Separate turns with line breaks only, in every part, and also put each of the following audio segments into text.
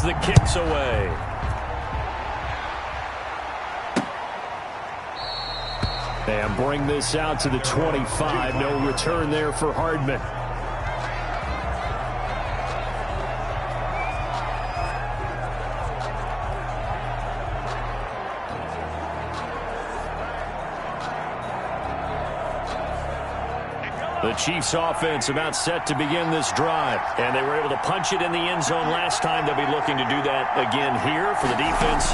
as the kick's away. And bring this out to the 25. No return there for Hardman. The Chiefs offense about set to begin this drive. And they were able to punch it in the end zone last time. They'll be looking to do that again here for the defense.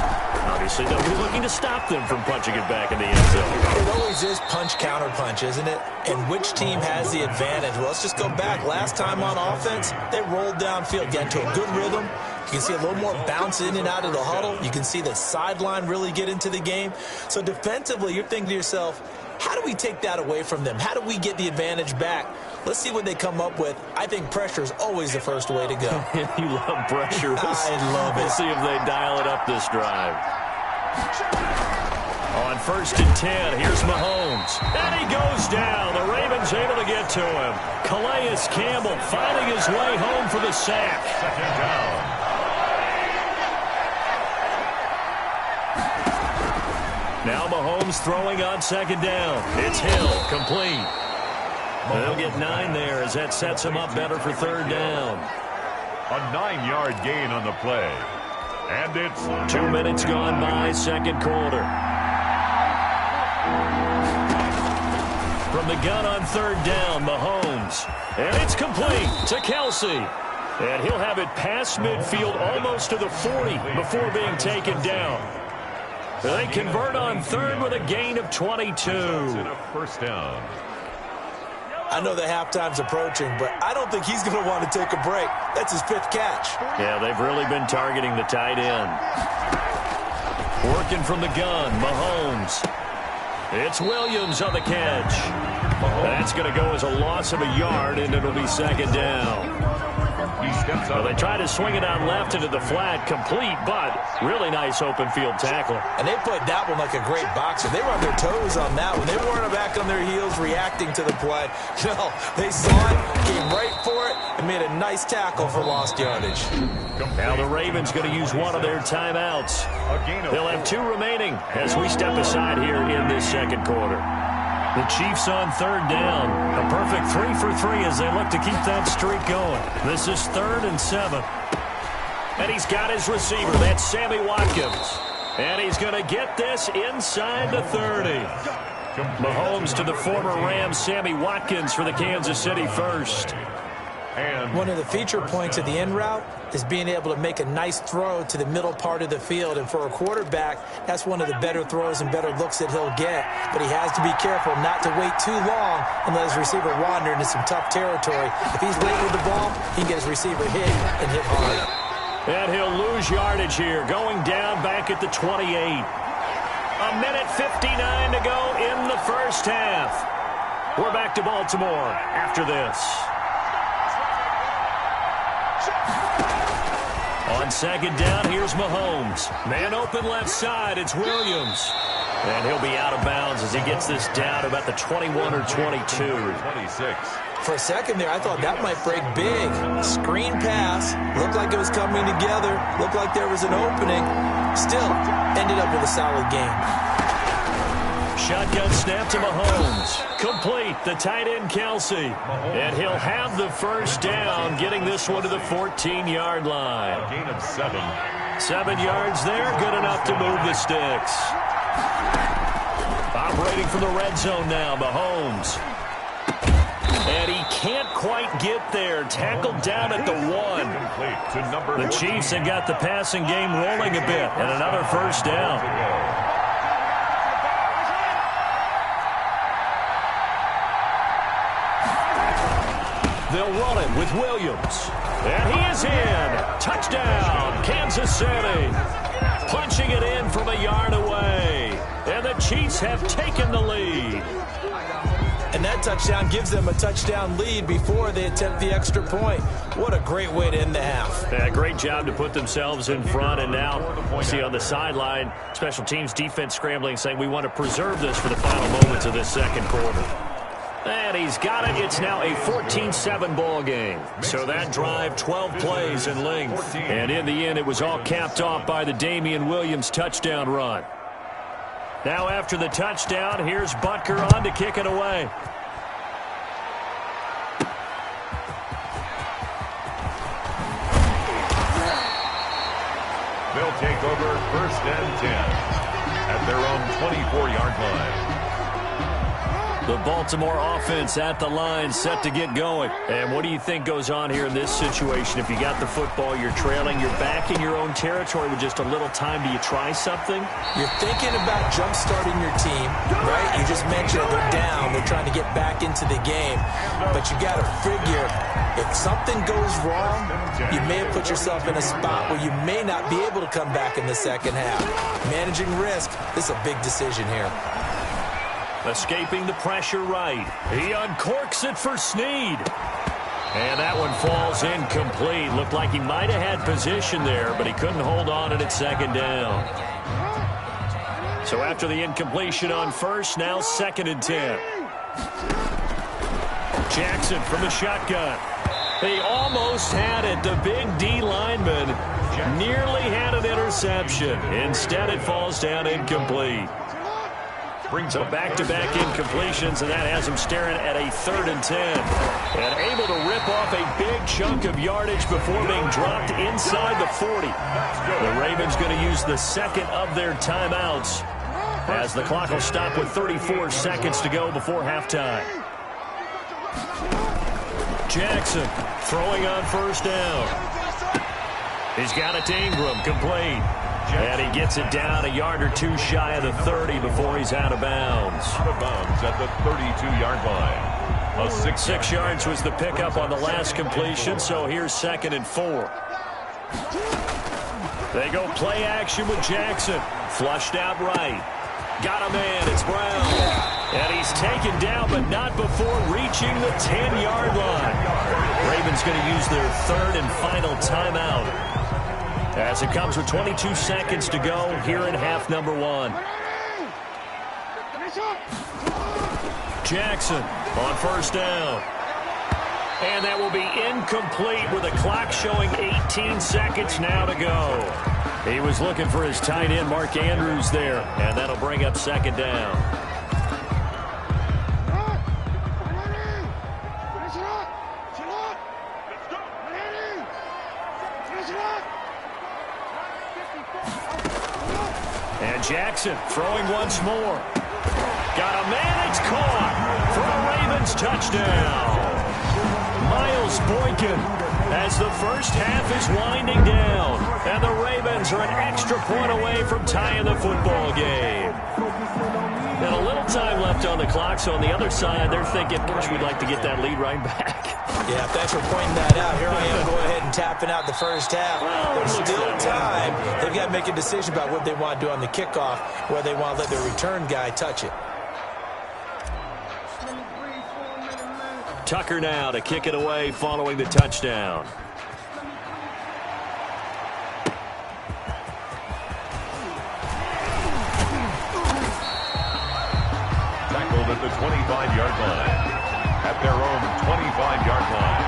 Obviously, they'll be looking to stop them from punching it back in the end zone.
It always is punch-counter-punch, isn't it? And which team has the advantage? Well, let's just go back. Last time on offense, they rolled downfield, got into a good rhythm. You can see a little more bounce in and out of the huddle. You can see the sideline really get into the game. So defensively, you're thinking to yourself, how do we take that away from them? How do we get the advantage back? Let's see what they come up with. I think pressure is always the first way to go.
You love pressure.
I love it.
We'll see if they dial it up this drive. On 1st and 10, here's Mahomes. And he goes down. The Ravens able to get to him. Calais Campbell finding his way home for the sack.
Second down.
Now Mahomes throwing on 2nd down. It's Hill, complete. They'll get 9 there as that sets him up better for 3rd down.
A 9-yard gain on the play. And it's
2 minutes gone by, 2nd quarter. From the gun on 3rd down, Mahomes. And it's complete to Kelsey. And he'll have it past midfield almost to the 40 before being taken down. They convert on 3rd with a gain of 22.
A 1st down.
I know the halftime's approaching, but I don't think he's going to want to take a break. That's his 5th catch.
Yeah, they've really been targeting the tight end. Working from the gun, Mahomes. It's Williams on the catch. That's going to go as a loss of a yard, and it'll be 2nd down.
He steps up.
Well, they try to swing it out left into the flat, complete, but really nice open field tackle.
And they played that one like a great boxer. They were on their toes on that one. They weren't back on their heels reacting to the play. No, they saw it, came right for it, and made a nice tackle for lost yardage.
Now the Ravens going to use one of their timeouts. They'll have 2 remaining as we step aside here in this 2nd quarter. The Chiefs on 3rd down. A perfect 3 for 3 as they look to keep that streak going. This is 3rd and 7. And he's got his receiver. That's Sammy Watkins. And he's going to get this inside the 30. Mahomes to the former Rams, Sammy Watkins for the Kansas City first.
And one of the feature points of the end route is being able to make a nice throw to the middle part of the field. And for a quarterback, that's one of the better throws and better looks that he'll get. But he has to be careful not to wait too long and let his receiver wander into some tough territory. If he's late with the ball, he can get his receiver hit and hit hard.
And he'll lose yardage here, going down back at the 28. A minute 59 to go in the first half. We're back to Baltimore after this. On 2nd down, here's Mahomes. Man open left side, it's Williams. And he'll be out of bounds as he gets this down to about the 21 or 22.
26.
For a second there, I thought that might break big. Screen pass. Looked like it was coming together. Looked like there was an opening. Still, ended up with a solid game.
Shotgun snap to Mahomes. Complete, the tight end Kelsey. And he'll have the first down, getting this one to the 14-yard line.
A gain of 7.
7 yards there, good enough to move the sticks. Operating from the red zone now, Mahomes. And he can't quite get there. Tackled down at the 1. The Chiefs have got the passing game rolling a bit, and another first down. They'll run it with Williams. And he is in. Touchdown, Kansas City. Punching it in from a yard away. And the Chiefs have taken the lead.
And that touchdown gives them a touchdown lead before they attempt the extra point. What a great way to end the half.
Yeah, great job to put themselves in front. And now, you see on the sideline, special teams defense scrambling, saying we want to preserve this for the final moments of this 2nd quarter. And he's got it. It's now a 14-7 ball game. So that drive, 12 plays in length. And in the end, it was all capped off by the Damian Williams touchdown run. Now after the touchdown, here's Butker on to kick it away.
They'll take over 1st and 10 at their own 24-yard line.
The Baltimore offense at the line, set to get going. And what do you think goes on here in this situation? If you got the football, you're trailing, you're back in your own territory with just a little time. Do you try something?
You're thinking about jump-starting your team, right? You just mentioned they're down. They're trying to get back into the game. But you got to figure, if something goes wrong, you may have put yourself in a spot where you may not be able to come back in the second half. Managing risk, this is a big decision here.
Escaping the pressure right. He uncorks it for Snead. And that one falls incomplete. Looked like he might have had position there, but he couldn't hold on at second down. So after the incompletion on first, now 2nd and 10. Jackson from the shotgun. He almost had it. The big D lineman nearly had an interception. Instead, it falls down incomplete. So back-to-back incompletions, and that has him staring at a 3rd and 10. And able to rip off a big chunk of yardage before being dropped inside the 40. The Ravens going to use the second of their timeouts as the clock will stop with 34 seconds to go before halftime. Jackson throwing on 1st down. He's got it to Ingram, complete. And he gets it down a yard or two shy of the 30 before he's out of bounds.
Out of bounds at the 32-yard line.
6 yards was the pickup on the last completion, so here's 2nd and 4. They go play action with Jackson. Flushed out right. Got a man, it's Brown. And he's taken down, but not before reaching the 10-yard line. Ravens going to use their 3rd and final timeout, as it comes with 22 seconds to go here in half number 1. Jackson on 1st down. And that will be incomplete with the clock showing 18 seconds now to go. He was looking for his tight end, Mark Andrews, there. And that'll bring up 2nd down. And Jackson throwing once more. Got a man, it's caught for a Ravens touchdown. Miles Boykin as the first half is winding down. And the Ravens are an extra point away from tying the football game. And a little time left on the clock, so on the other side, they're thinking, gosh, we'd like to get that lead right back.
Yeah, thanks for pointing that out. Here I am going ahead and tapping out the first half. There's still time. They've got to make a decision about what they want to do on the kickoff, whether they want to let their return guy touch it.
Tucker now to kick it away following the touchdown.
Tackled at the 25-yard line. At their own 25-yard line.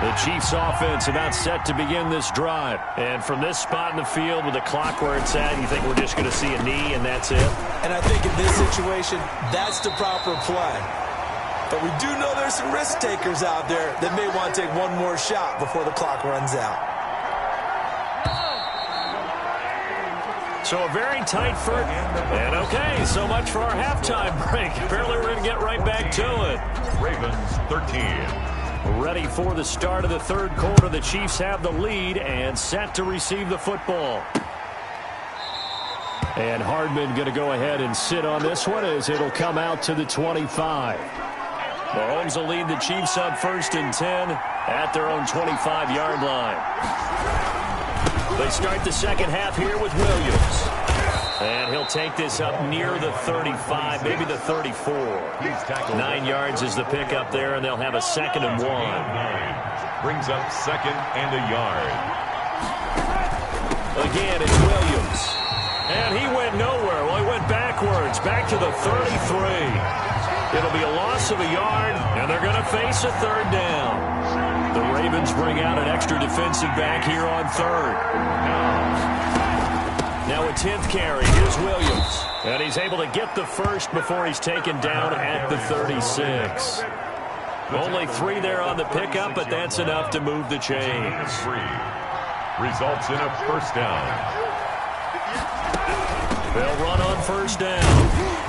The Chiefs offense about set to begin this drive. And from this spot in the field with the clock where it's at, you think we're just going to see a knee and that's it?
And I think in this situation, that's the proper play. But we do know there's some risk takers out there that may want to take one more shot before the clock runs out.
So a very tight first. And okay, so much for our halftime break. Apparently we're going to get right back to it.
Ravens 13.
Ready for the start of the 3rd quarter. The Chiefs have the lead and set to receive the football. And Hardman going to go ahead and sit on this one as it'll come out to the 25. Mahomes will lead the Chiefs up 1st and 10 at their own 25-yard line. They start the second half here with Williams. And he'll take this up near the 35, maybe the 34. 9 yards is the pickup there, and they'll have a 2nd and 1.
Brings up 2nd and a yard.
Again, it's Williams. And he went nowhere. Well, he went backwards, back to the 33. It'll be a loss of a yard, and they're going to face a third down. The Ravens bring out an extra defensive back here on third. Now a 10th carry. Here's Williams. And he's able to get the first before he's taken down at the 36. Only 3 there on the pickup, but that's enough to move the chains.
Results in a first down.
They'll run on first down.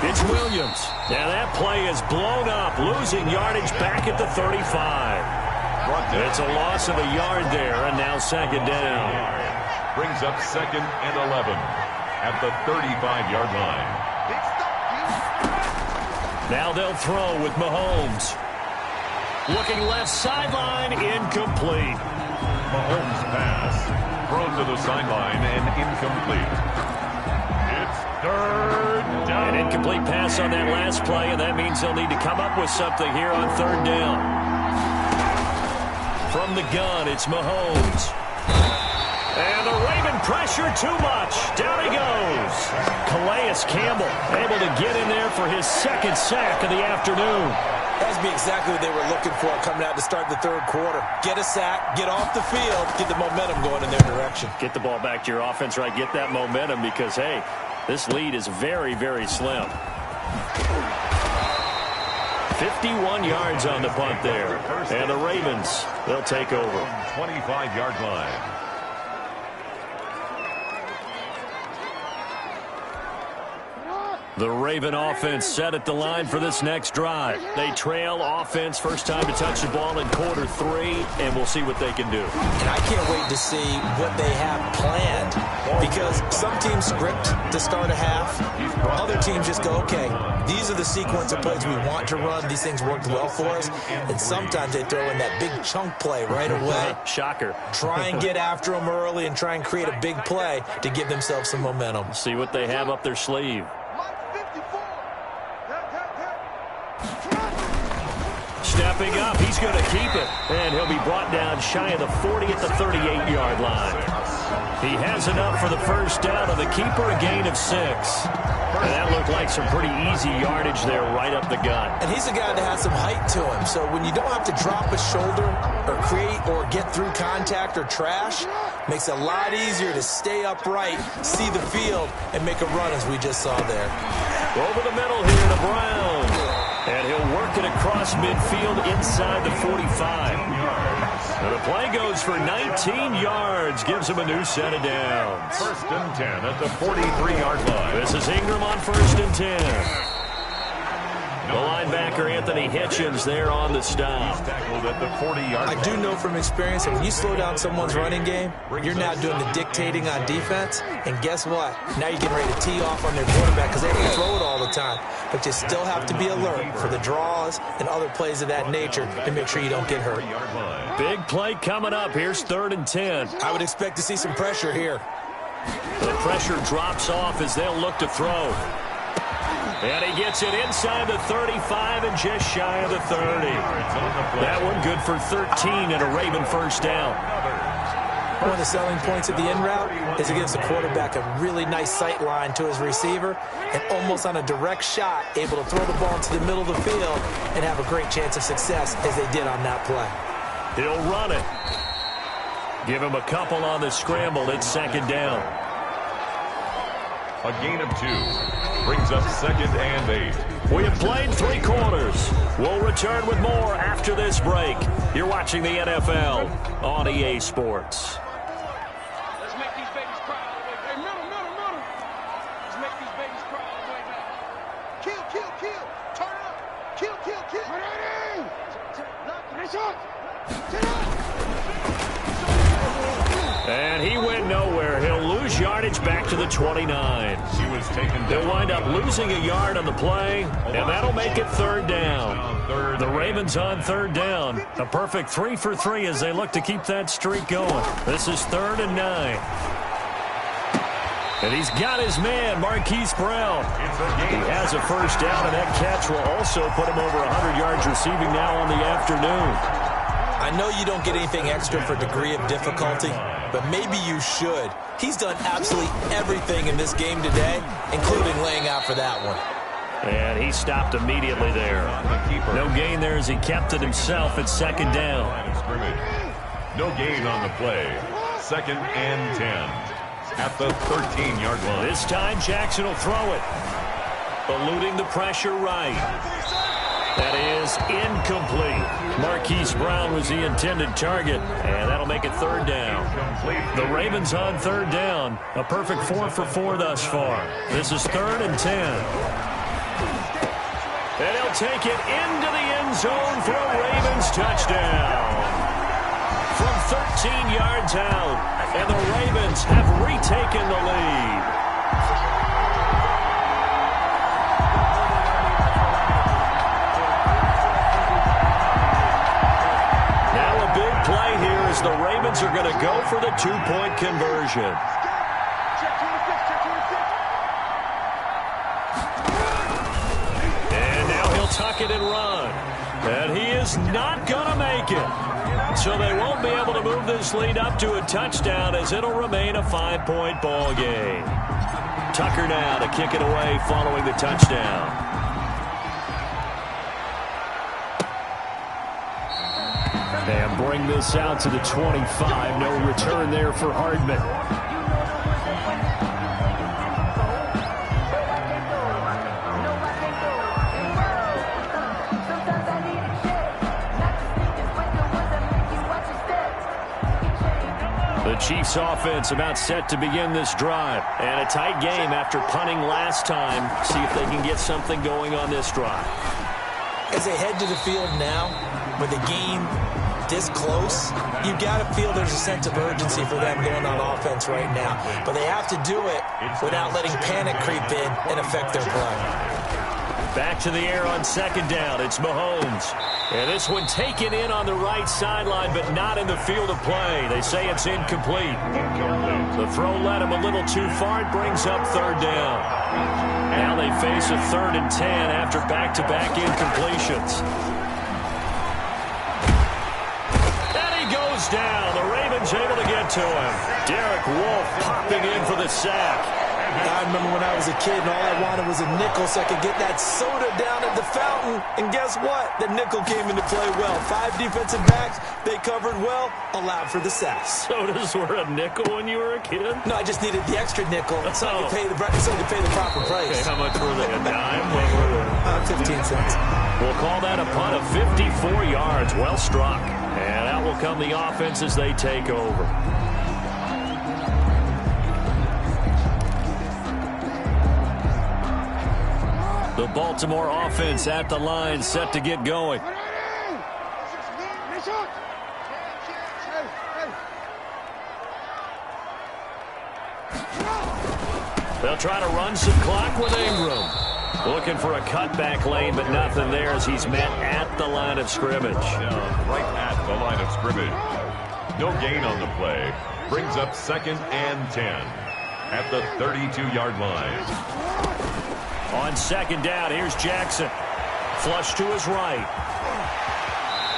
It's Williams. And that play is blown up, losing yardage back at the 35. It's a loss of a yard there, and now second down.
Brings up 2nd and 11 at the 35-yard line.
Now they'll throw with Mahomes. Looking left sideline, incomplete.
Mahomes' pass thrown to the sideline and incomplete. It's third down.
An incomplete pass on that last play, and that means they'll need to come up with something here on third down. From the gun, it's Mahomes. And the Raven pressure too much. Down he goes. Calais Campbell able to get in there for his second sack of the afternoon.
That would be exactly what they were looking for coming out to start the third quarter. Get a sack, get off the field, get the momentum going in their direction.
Get the ball back to your offense, right? Get that momentum because, hey, this lead is very, very slim. 51 yards on the punt there. And the Ravens, they'll take over.
25-yard line.
The Raven offense set at the line for this next drive. They trail offense, first time to touch the ball in quarter 3, and we'll see what they can do.
And I can't wait to see what they have planned, because some teams script to start a half. Other teams just go, okay, these are the sequence of plays we want to run. These things worked well for us. And sometimes they throw in that big chunk play right away.
Shocker.
Try and get after them early and try and create a big play to give themselves some momentum.
See what they have up their sleeve. Stepping up, he's going to keep it. And he'll be brought down shy of the 40 at the 38-yard line. He has enough for the first down of the keeper, a gain of 6. And that looked like some pretty easy yardage there right up the gut.
And he's a guy that has some height to him. So when you don't have to drop a shoulder or create or get through contact or trash, makes it a lot easier to stay upright, see the field, and make a run as we just saw there.
Over the middle here to Brown. And he'll work it across midfield inside the 45. And the play goes for 19 yards. Gives him a new set of downs.
1st and 10 at the 43-yard line.
This is Ingram on 1st and 10. The linebacker, Anthony Hitchens, there on the stop.
Tackled at the 40-yard line.
I do know from experience that when you slow down someone's running game, you're now doing the dictating on defense. And guess what? Now you're getting ready to tee off on their quarterback because they can throw it all the time. But you still have to be alert for the draws and other plays of that nature to make sure you don't get hurt.
Big play coming up. Here's 3rd and 10.
I would expect to see some pressure here.
The pressure drops off as they'll look to throw. And he gets it inside the 35 and just shy of the 30. That one good for 13 and a Raven first down.
One of the selling points of the in route is it gives the quarterback a really nice sight line to his receiver and almost on a direct shot able to throw the ball into the middle of the field and have a great chance of success as they did on that play.
He'll run it. Give him a couple on the scramble. It's second down.
A gain of 2. Brings up 2nd and 8.
We have played 3 quarters. We'll return with more after this break. You're watching the NFL on EA Sports.
Let's make these babies cry all the way back. Hey, middle. Let's make these babies cry all the way back. Kill. Turn up. Kill. Ready.
And he went nowhere. He'll lose yardage back to the 29.
He was taken down.
They'll wind up losing a yard on the play, and that'll make it third down. The Ravens on third down. A perfect 3 for 3 as they look to keep that streak going. This is 3rd and 9. And he's got his man, Marquise Brown. He has a first down, and that catch will also put him over 100 yards receiving now on the afternoon.
I know you don't get anything extra for degree of difficulty, but maybe you should. He's done absolutely everything in this game today, including laying out for that one.
And he stopped immediately there. No gain there as he kept it himself at second down.
No gain on the play. 2nd and 10 at the 13-yard line.
This time Jackson will throw it. Eluding the pressure right. That is incomplete. Marquise Brown was the intended target, and that'll make it 3rd down. The Ravens on 3rd down. A perfect 4 for 4 thus far. This is 3rd and 10. And he'll take it into the end zone for a Ravens touchdown. From 13 yards out, and the Ravens have retaken the lead. The Ravens are going to go for the 2-point conversion. And now he'll tuck it and run. And he is not going to make it. So they won't be able to move this lead up to a touchdown as it'll remain a 5-point ball game. Tucker now to kick it away following the touchdown. And bring this out to the 25. No return there for Hardman. The Chiefs offense about set to begin this drive. And a tight game after punting last time. See if they can get something going on this drive.
As they head to the field now, with the game this close, you've got to feel there's a sense of urgency for them going on offense right now. But they have to do it without letting panic creep in and affect their play.
Back to the air on 2nd down. It's Mahomes. And this one taken in on the right sideline, but not in the field of play. They say it's incomplete. The throw led him a little too far. It brings up 3rd down. Now they face a 3rd and 10 after back-to-back incompletions. Down. The Ravens able to get to him. Derek Wolfe popping in for the sack.
I remember when I was a kid and all I wanted was a nickel so I could get that soda down at the fountain. And guess what? The nickel came into play well. 5 defensive backs. They covered well. Allowed for the sacks.
Sodas were a nickel when you were a kid?
No, I just needed the extra nickel so I could pay the proper price.
Okay, how much were they? A dime? What were they?
15 cents. We'll
call that a punt of 54 yards. Well struck. And out will come the offense as they take over. The Baltimore offense at the line, set to get going. They'll try to run some clock with Ingram. Looking for a cutback lane, but nothing there as he's met at the line of scrimmage.
Right at the line of scrimmage. No gain on the play. Brings up 2nd and 10 at the 32-yard line.
On 2nd down, here's Jackson. Flush to his right.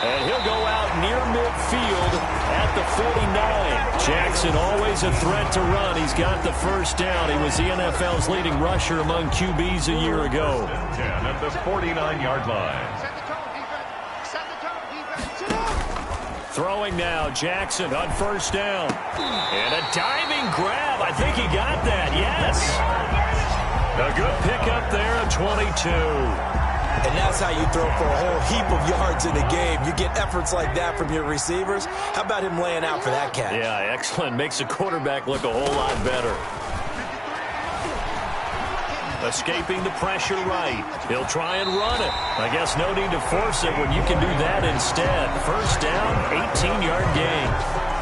And he'll go out near midfield at the 49. Jackson always a threat to run. He's got the 1st down. He was the NFL's leading rusher among QBs a year ago.
10 at the 49-yard line.
Throwing now, Jackson on 1st down. And a diving grab. I think he got that, yes. A good pickup there at 22.
And that's how you throw for a whole heap of yards in a game. You get efforts like that from your receivers. How about him laying out for that catch?
Yeah, excellent. Makes the quarterback look a whole lot better. Escaping the pressure right. He'll try and run it. I guess no need to force it when you can do that instead. 1st down, 18-yard gain.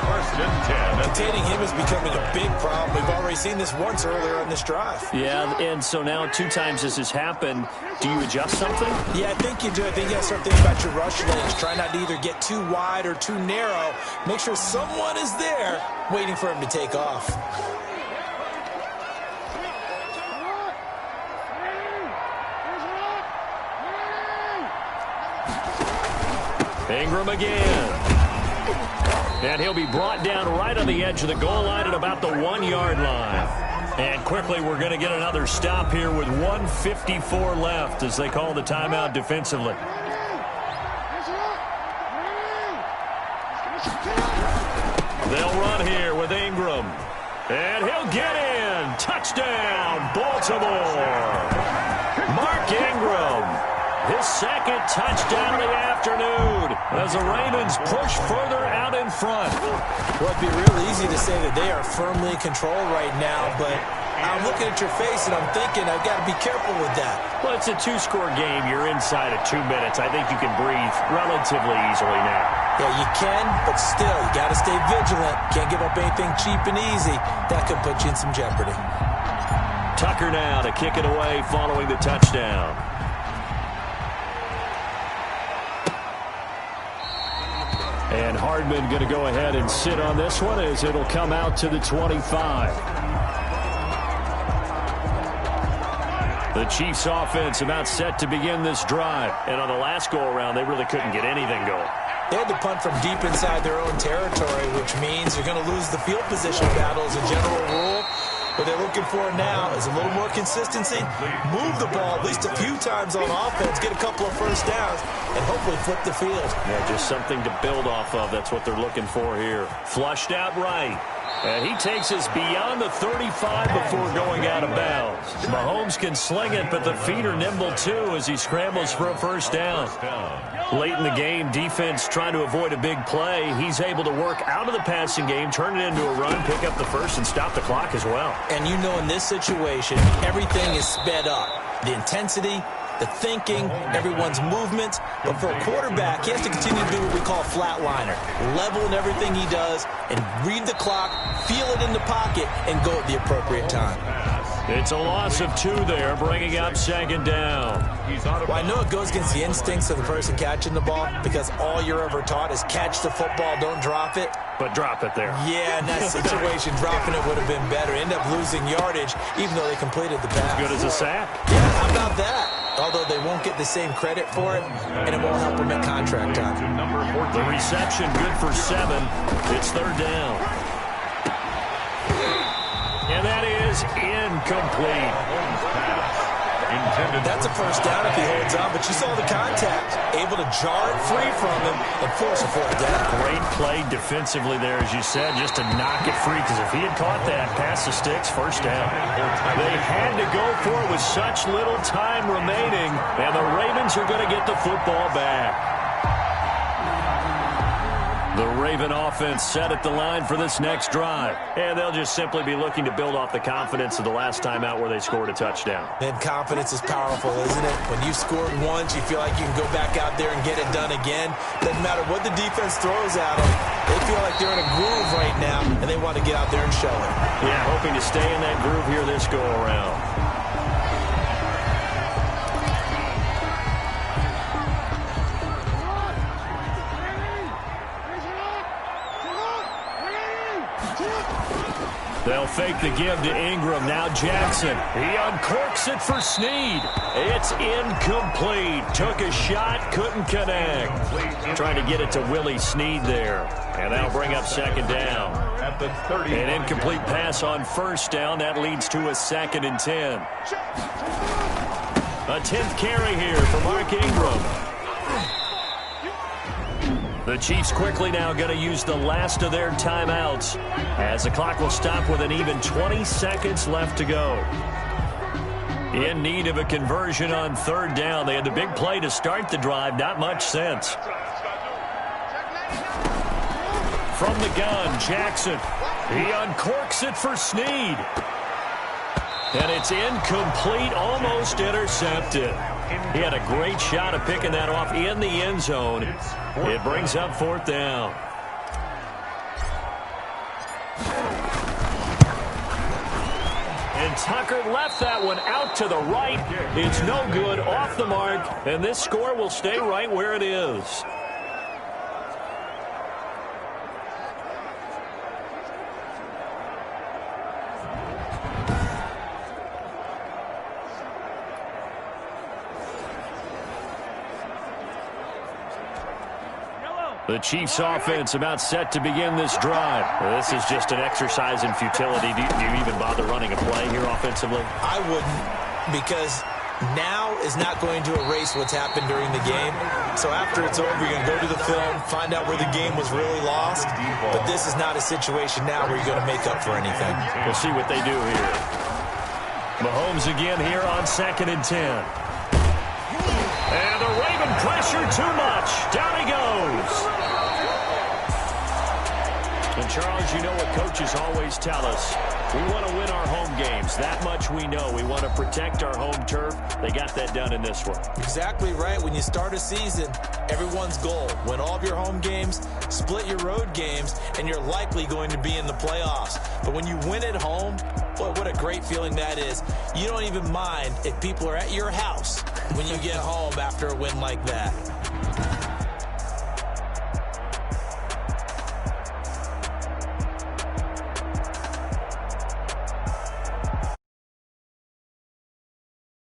1st and 10.
Containing him is becoming a big problem. We've already seen this once earlier on this drive.
Yeah, and so now 2 times this has happened. Do you adjust something?
Yeah, I think you do. I think you have something about your rush lanes. Try not to either get too wide or too narrow. Make sure someone is there waiting for him to take off.
Ingram again. And he'll be brought down right on the edge of the goal line at about the 1-yard line. And quickly, we're going to get another stop here with 1:54 left as they call the timeout defensively. They'll run here with Ingram. And he'll get in. Touchdown, Baltimore. Mark Ingram. His second touchdown of the afternoon as the Ravens push further out in front.
Well, it'd be real easy to say that they are firmly in control right now, but I'm looking at your face and I'm thinking I've got to be careful with that.
Well, it's a 2-score game. You're inside of 2 minutes. I think you can breathe relatively easily now.
Yeah, you can, but still, you got to stay vigilant. Can't give up anything cheap and easy. That could put you in some jeopardy.
Tucker now to kick it away following the touchdown. And Hardman going to go ahead and sit on this one as it'll come out to the 25. The Chiefs offense about set to begin this drive. And on the last go-around, they really couldn't get anything going.
They had to punt from deep inside their own territory, which means you're going to lose the field position battle as a general rule. What they're looking for now is a little more consistency, move the ball at least a few times on offense, get a couple of first downs, and hopefully flip the field.
Yeah, just something to build off of. That's what they're looking for here. Flushed out right. And he takes us beyond the 35 before going out of bounds. Mahomes can sling it, but the feet are nimble too as he scrambles for a first down. Late in the game, defense trying to avoid a big play. He's able to work out of the passing game, turn it into a run, pick up the first, and stop the clock as well.
And you know in this situation, everything is sped up. The intensity, the thinking, everyone's movement. But for a quarterback, he has to continue to do what we call a flatliner. Level in everything he does and read the clock, feel it in the pocket, and go at the appropriate time.
It's a loss of 2 there, bringing up second down.
Well, I know it goes against the instincts of the person catching the ball because all you're ever taught is catch the football, don't drop it.
But drop it there.
Yeah, in that situation, dropping it would have been better. End up losing yardage, even though they completed the pass.
Good as a sack.
Yeah, how about that? Although they won't get the same credit for it, and it won't help them at contract time.
The reception good for 7. It's third down. And that is incomplete.
That's a first down if he holds on, but you saw the contact. Able to jar it free from him and force a fourth down.
Great play defensively there, as you said, just to knock it free, because if he had caught that, past the sticks, first down. They had to go for it with such little time remaining, and the Ravens are going to get the football back. The Raven offense set at the line for this next drive. And they'll just simply be looking to build off the confidence of the last time out where they scored a touchdown.
And confidence is powerful, isn't it? When you've scored once, you feel like you can go back out there and get it done again. Doesn't matter what the defense throws at them. They feel like they're in a groove right now, and they want to get out there and show it.
Yeah, hoping to stay in that groove here this go-around. They'll fake the give to Ingram. Now Jackson. He uncorks it for Snead. It's incomplete. Took a shot, couldn't connect. Trying to get it to Willie Snead there. And that'll bring up second down. An incomplete pass on first down. That leads to a 2nd and 10. A 10th carry here for Mark Ingram. The Chiefs quickly now going to use the last of their timeouts as the clock will stop with an even 20 seconds left to go. In need of a conversion on third down. They had the big play to start the drive. Not much sense. From the gun, Jackson. He uncorks it for Snead. And it's incomplete, almost intercepted. He had a great shot at picking that off in the end zone. It brings up fourth down. And Tucker left that one out to the right. It's no good, off the mark, and this score will stay right where it is. The The Chiefs offense about set to begin this drive. This is just an exercise in futility. Do you even bother running a play here offensively?
I wouldn't, because now is not going to erase what's happened during the game. So after it's over, you're going to go to the film, find out where the game was really lost. But this is not a situation now where you're going to make up for anything.
We'll see what they do here. Mahomes again here on 2nd and 10. And the Raven pressure too much. Down he goes. And Charles, you know what coaches always tell us. We want to win our home games. That much we know. We want to protect our home turf. They got that done in this one.
Exactly right. When you start a season, everyone's goal: win all of your home games, split your road games, and you're likely going to be in the playoffs. But when you win at home, boy, what a great feeling that is. You don't even mind if people are at your house when you get home after a win like that.